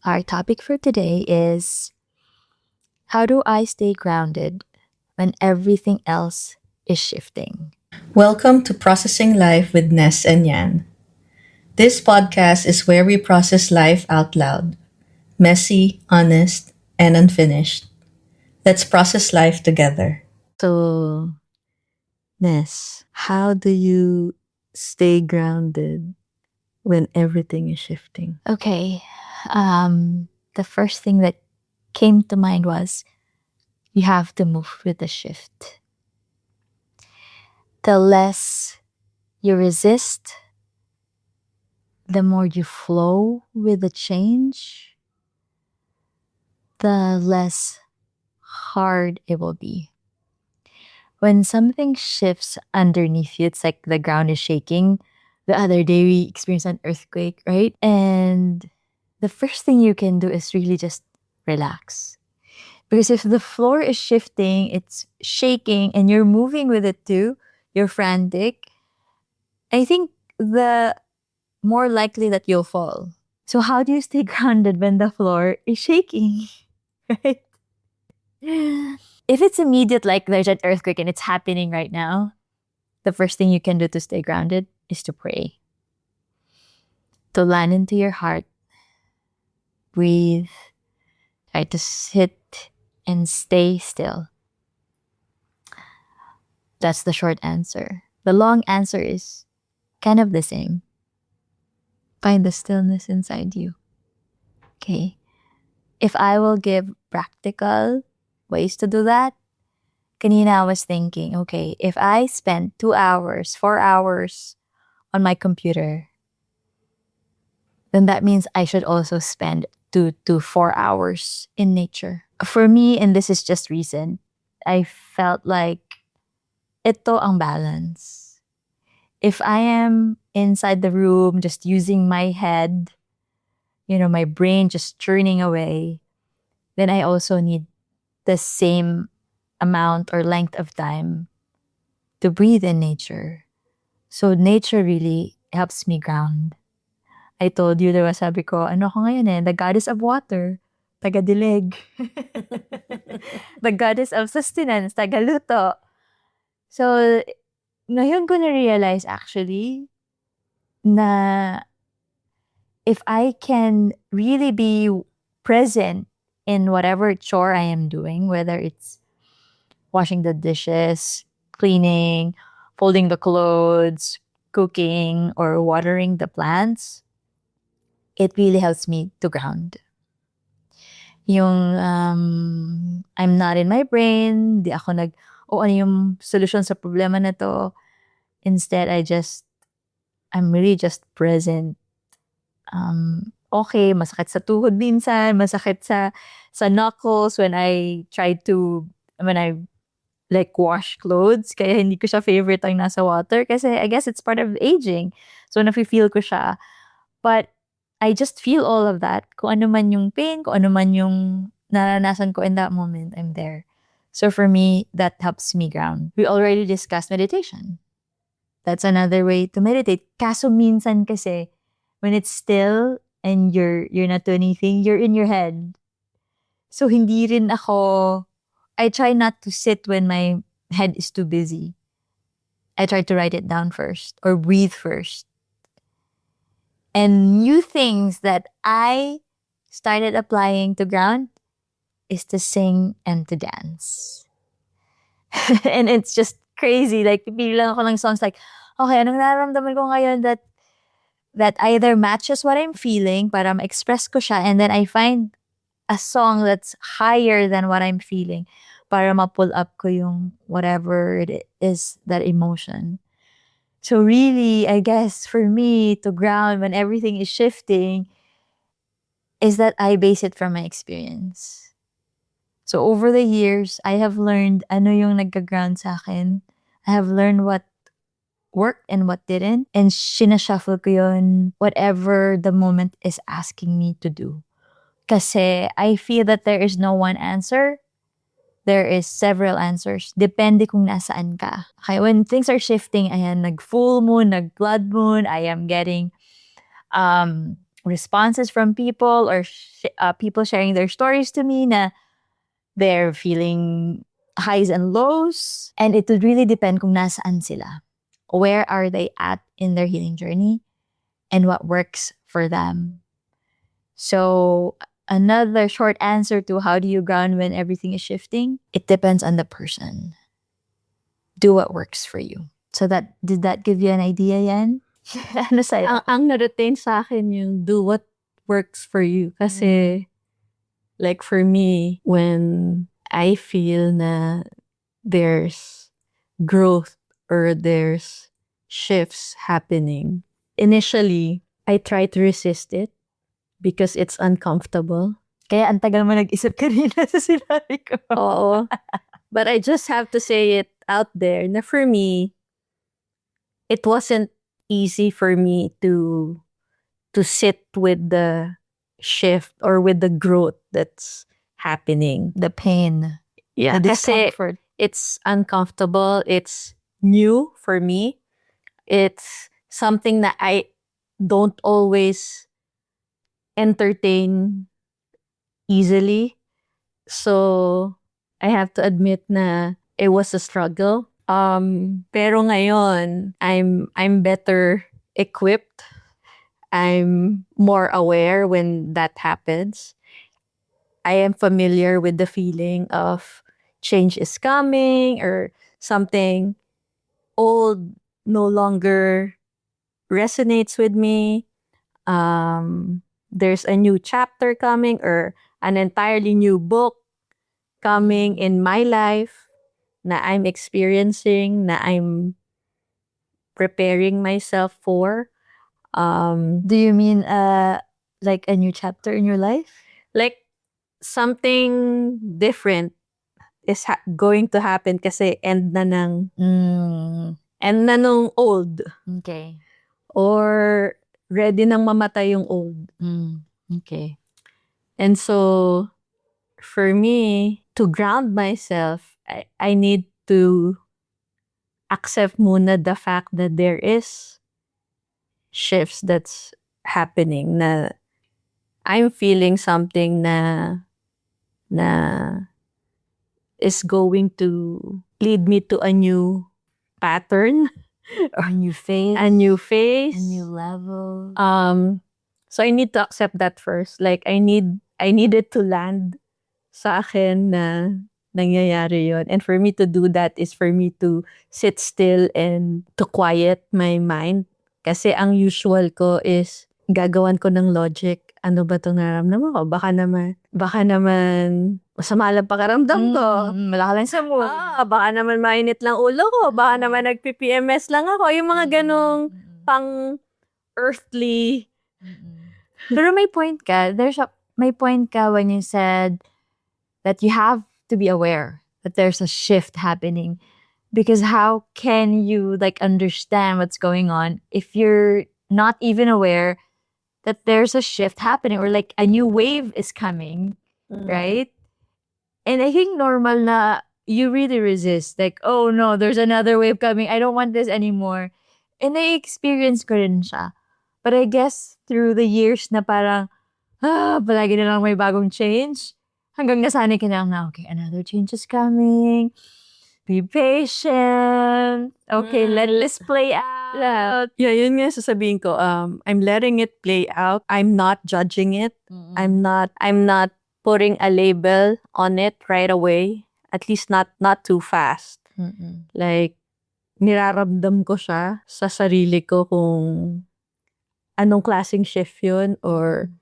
Our topic for today is how do I stay grounded when everything else is shifting? Welcome to Processing Life with Ness and Yan. This podcast is where we process life out loud, messy, honest, and unfinished. Let's process life together. So, Ness, how do you stay grounded when everything is shifting? Okay. The first thing that came to mind was you have to move with the shift. The less you resist, the more you flow with the change, the less hard it will be. When something shifts underneath you, it's like the ground is shaking. The other day we experienced an earthquake, right? And the first thing you can do is really just relax. Because if the floor is shifting, it's shaking, and you're moving with it too, you're frantic, I think the more likely that you'll fall. So, how do you stay grounded when the floor is shaking? Right? If it's immediate, like there's an earthquake and it's happening right now, the first thing you can do to stay grounded is to pray, to land into your heart, breathe, try to sit and stay still. That's the short answer. The long answer is kind of the same. Find the stillness inside you. Okay. If I will give practical ways to do that, kanina I was thinking, okay, if I spend 2 hours, 4 hours on my computer, then that means I should also spend 2 to 4 hours in nature. For me, and this is just recent, I felt like ito ang balance. If I am inside the room just using my head, my brain just churning away, then I also need the same amount or length of time to breathe in nature. So nature really helps me ground. I told you, diba, sabi ko, ano ako ngayon the goddess of water, taga-dilig. The goddess of sustenance, taga-luto. So, ngayon ko na-realize actually na if I can really be present in whatever chore I am doing, whether it's washing the dishes, cleaning, folding the clothes, cooking, or watering the plants, it really helps me to ground. Yung I'm not in my brain, di ako ano yung solution sa problema na to. Instead, I'm really just present. Okay, masakit sa tuhod minsan, masakit sa knuckles when I like wash clothes, kaya hindi ko siya favorite ang nasa water kasi I guess it's part of aging. So nafe-feel ko siya. But I just feel all of that. Kung ano man yung pain, kung ano man yung naranasan ko in that moment, I'm there. So for me, that helps me ground. We already discussed meditation. That's another way to meditate. Kaso minsan kasi, when it's still and you're not doing anything, you're in your head. So hindi rin ako, I try not to sit when my head is too busy. I try to write it down first or breathe first. And new things that I started applying to ground is to sing and to dance. And it's just crazy. Like, pipili lang ako ng songs like, okay, anong nararamdaman ko ngayon that either matches what I'm feeling para ma-express ko siya, and then I find a song that's higher than what I'm feeling para ma-pull up ko yung whatever it is, that emotion. So really, I guess for me to ground when everything is shifting is that I base it from my experience. So over the years, I have learned ano yung nagka-ground sa akin. I have learned what worked and what didn't. And sinashuffle ko yun whatever the moment is asking me to do. Kasi I feel that there is no one answer. There is several answers. Depende kung nasaan ka. Okay, when things are shifting, ayan, nag-full moon, nag-blood moon, I am getting responses from people or people sharing their stories to me na they're feeling highs and lows. And it would really depend kung nasaan sila. Where are they at in their healing journey and what works for them. So another short answer to how do you ground when everything is shifting? It depends on the person. Do what works for you. So did that give you an idea, Yan? Ano sa'yo? Ang na-retain sa akin yung do what works for you. Kasi, like for me, when I feel na there's growth or there's shifts happening, initially, I try to resist it because it's uncomfortable. Kaya ang tagal mo nag-isip kanina sa sinabi ko. Oo. But I just have to say it out there na for me, it wasn't easy for me to sit with the shift or with the growth that's happening. The pain. Yeah, The kasi discomfort. it's uncomfortable. It's new for me. It's something that I don't always entertain easily. So, I have to admit na it was a struggle. Pero ngayon, I'm better equipped. I'm more aware when that happens. I am familiar with the feeling of change is coming or something old no longer resonates with me. There's a new chapter coming or an entirely new book coming in my life na I'm experiencing, na I'm preparing myself for. Do you mean like a new chapter in your life? Like something different is going to happen kasi end na nung old Okay. or ready nang mamatay yung old. Okay. And so for me to ground myself, I need to accept muna the fact that there is shifts that's happening, na I'm feeling something na is going to lead me to a new pattern, A new phase. a new phase. A new level. So I need to accept that first. Like I needed to land sa akin na nangyayari yon. And for me to do that is for me to sit still and to quiet my mind. Kasi ang usual ko is gagawan ko ng logic. Ano ba itong nararamdaman ko? Baka naman masama lang pakiramdam ko. Malaka lang sa mood. Baka naman mainit lang ulo ko. Baka naman nag-PPMS lang ako. Yung mga ganong pang earthly. Pero may point ka. May point ka when you said that you have to be aware that there's a shift happening. Because how can you like understand what's going on if you're not even aware that there's a shift happening or like a new wave is coming, right? And I think normal na you really resist. Like, oh no, there's another wave coming. I don't want this anymore. And na-experience ko rin siya. But I guess through the years na parang, palagi na lang may bagong change. Hanggang nasanay ka na lang na, okay, another change is coming. Be patient. Okay, let's play out. Yeah, yun nga sasabihin ko. I'm letting it play out. I'm not judging it. I'm not putting a label on it right away. At least not too fast. Like, niraramdam ko siya sa sarili ko kung anong klaseng shift yun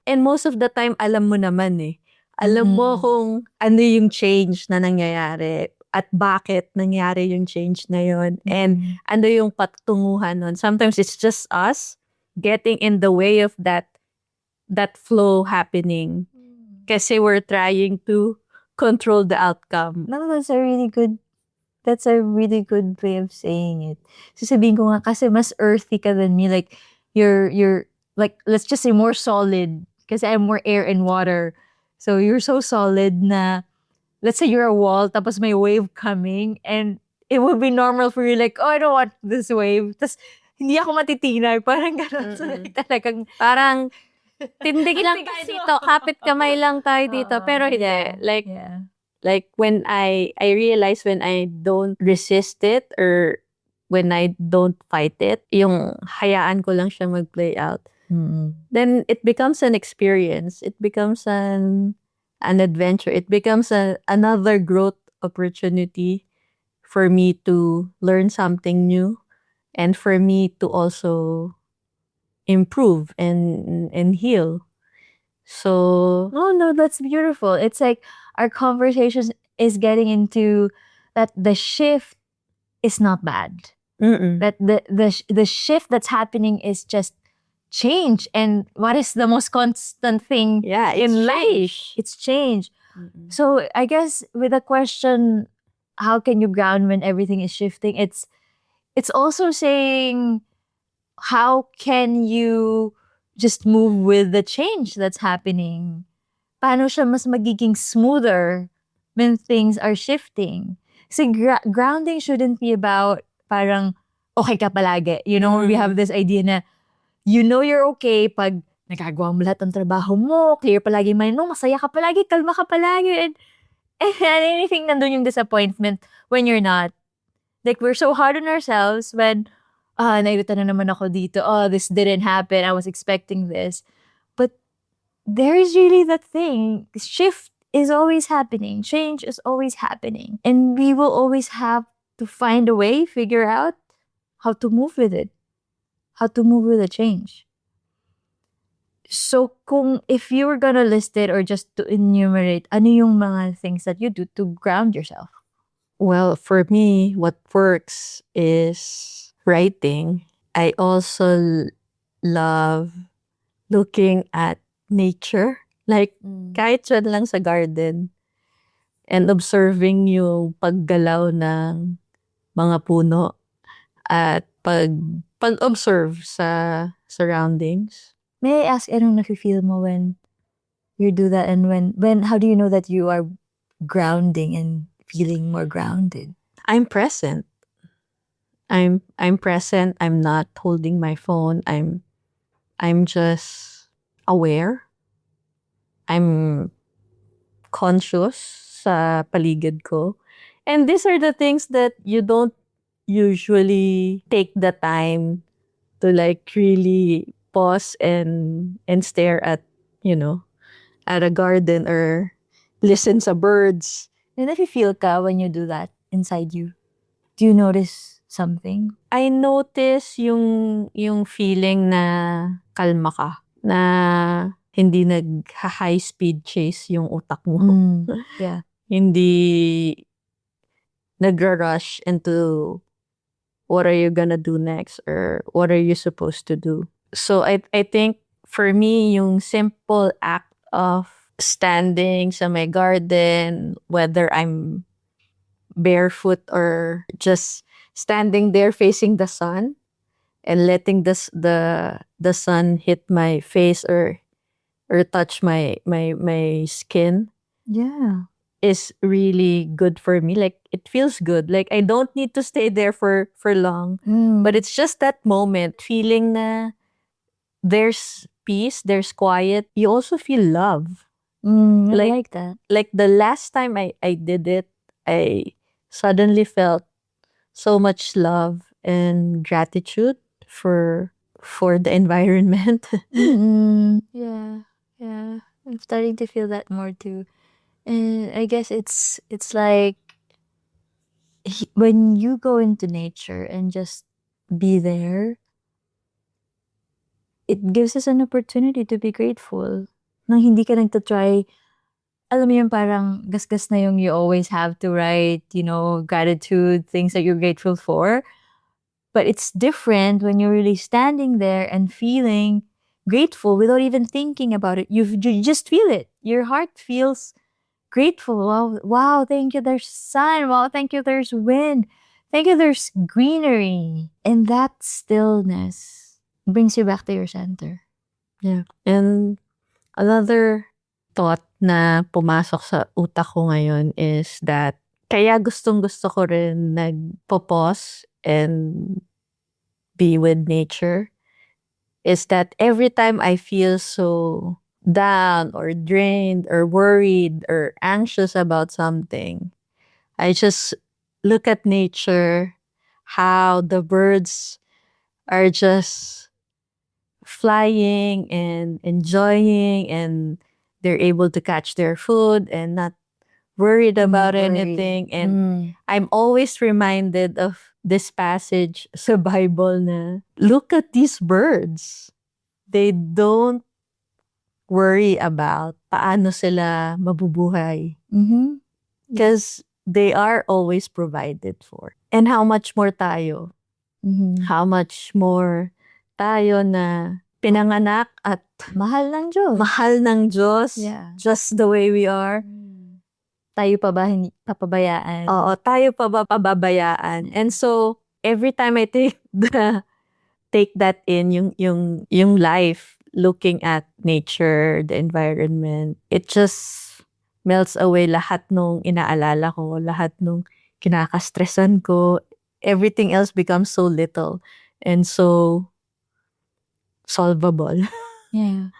and most of the time, alam mo naman eh. Alam mo kung ano yung change na nangyayari at bakit nangyari yung change na yun and ano yung patunguhan nun. Sometimes it's just us getting in the way of that flow happening kasi we're trying to control the outcome. No, that's a really good way of saying it. Sasabihin ko nga kasi mas earthy ka than me. Like, you're like, let's just say more solid kasi I'm more air and water. So you're so solid na, let's say you're a wall tapos may wave coming and it would be normal for you like, oh, I don't want this wave. Tapos hindi ako matitinag. Parang gano'n. So, like, talagang, Parang tindig lang tayo dito, kapit kamay lang tayo dito. Pero hindi, like when I realize when I don't resist it or when I don't fight it, yung hayaan ko lang siya mag-play out, then it becomes an experience. It becomes an adventure. It becomes another growth opportunity for me to learn something new and for me to also improve and heal. So Oh no, that's beautiful. It's like our conversation is getting into that the shift is not bad. That the shift that's happening is just change. And what is the most constant thing yeah, it's in life? change. It's change. So I guess with the question, how can you ground when everything is shifting? It's also saying, how can you just move with the change that's happening? Paano siya mas magiging smoother when things are shifting? Kasi grounding shouldn't be about parang okay ka palagi. You know, we have this idea na you know you're okay pag nagagawa mo lahat ng trabaho mo, clear palagi mind mo, masaya ka palagi, kalma ka palagi. And anything nandun yung disappointment when you're not. Like, we're so hard on ourselves when, nairita na naman ako dito. Oh, this didn't happen. I was expecting this. But there is really that thing. Shift is always happening. Change is always happening. And we will always have to find a way, figure out how to move with it. How to move with the change. So, if you were gonna list it or just to enumerate, ano yung mga things that you do to ground yourself? Well, for me, what works is writing. I also love looking at nature. Like, kahit dyan lang sa garden and observing yung paggalaw ng mga puno at pag-observe sa surroundings. May I ask, anong nafe-feel mo when you do that, and when how do you know that you are grounding and feeling more grounded? I'm present. I'm present. I'm not holding my phone. I'm just aware. I'm conscious sa paligid ko. And these are the things that you don't usually take the time to like really pause and stare at, at a garden or listen sa birds. And if you feel ka when you do that inside you, do you notice something? I notice yung feeling na kalma ka, na hindi nag-high speed chase yung utak mo. Yeah. Hindi nag-rush into what are you gonna do next or what are you supposed to do. So I think for me, yung simple act of standing sa my garden, whether I'm barefoot or just standing there facing the sun and letting the sun hit my face or touch my skin, Yeah. is really good for me. Like, it feels good. Like, I don't need to stay there for long. But it's just that moment, feeling na there's peace, there's quiet. You also feel love. I like that. Like the last time I did it, I suddenly felt so much love and gratitude for the environment. Yeah. I'm starting to feel that more too. And I guess it's like when you go into nature and just be there, it gives us an opportunity to be grateful. Nang hindi ka nagtatry, alam mo yung parang gasgas na yung you always have to write, gratitude, things that you're grateful for. But it's different when you're really standing there and feeling grateful without even thinking about it. You just feel it. Your heart feels grateful. Wow, thank you, there's sun. Wow, thank you, there's wind. Thank you, there's greenery. And that stillness brings you back to your center. Yeah. And another thought na pumasok sa utak ko ngayon is that kaya gustong-gusto ko rin nagpo-pause and be with nature is that every time I feel so down or drained or worried or anxious about something, I just look at nature, how the birds are just flying and enjoying, and they're able to catch their food and not worried about anything. And I'm always reminded of this passage sa Bible na, look at these birds. They don't worry about paano sila mabubuhay. Mm-hmm. Because they are always provided for. And how much more tayo? Mm-hmm. How much more tayo na pinanganak at Mahal ng Diyos. mahal ng Diyos, Yeah. just the way we are. Tayo pa ba hindi papabayaan? Oo, tayo pa ba pababayaan? And so, every time I take that in, yung life, looking at nature, the environment, it just melts away lahat nung inaalala ko, lahat nung kinakastresan ko. Everything else becomes so little and so solvable. Yeah.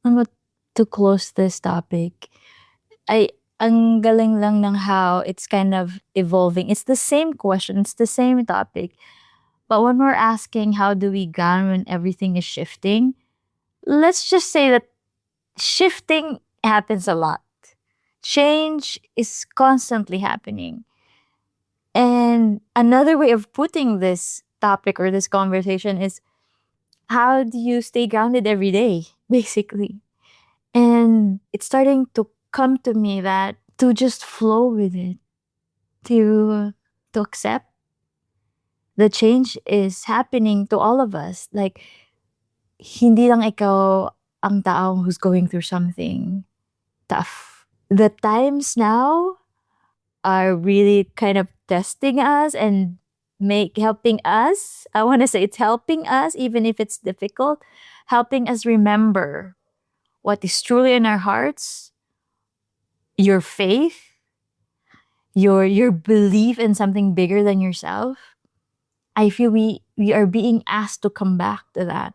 And what to close this topic, ang galing lang ng how it's kind of evolving. It's the same question, it's the same topic. But when we're asking how do we ground when everything is shifting, let's just say that shifting happens a lot. Change is constantly happening. And another way of putting this topic or this conversation is, how do you stay grounded every day, basically? And it's starting to come to me that to just flow with it, to accept the change is happening to all of us. Like, hindi lang ikaw ang taong who's going through something tough. The times now are really kind of testing us and helping us. I want to say it's helping us, even if it's difficult, helping us remember what is truly in our hearts, your faith, your belief in something bigger than yourself. I feel we are being asked to come back to that.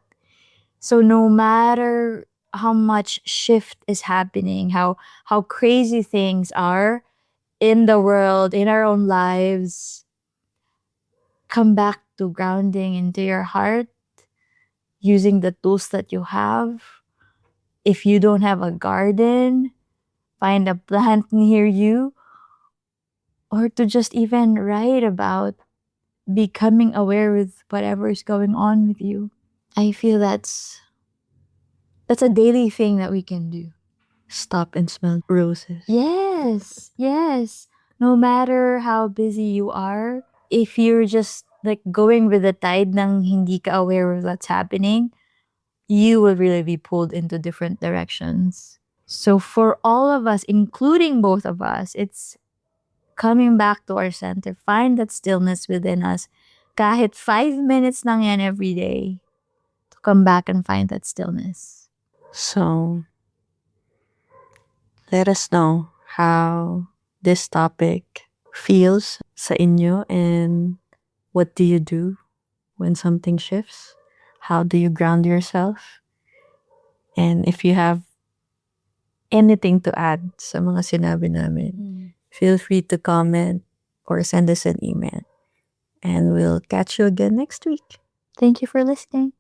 So no matter how much shift is happening, how crazy things are in the world, in our own lives, come back to grounding into your heart using the tools that you have. If you don't have a garden, find a plant near you, or to just even write about becoming aware with whatever is going on with you. I feel that's a daily thing that we can do. Stop and smell roses. Yes, yes. No matter how busy you are, if you're just like going with the tide nang hindi ka aware of what's happening, you will really be pulled into different directions. So for all of us, including both of us, it's coming back to our center. Find that stillness within us. Kahit 5 minutes lang yan every day, to come back and find that stillness. So, let us know how this topic feels sa inyo, and what do you do when something shifts? How do you ground yourself? And if you have anything to add sa mga sinabi namin, feel free to comment or send us an email. And we'll catch you again next week. Thank you for listening.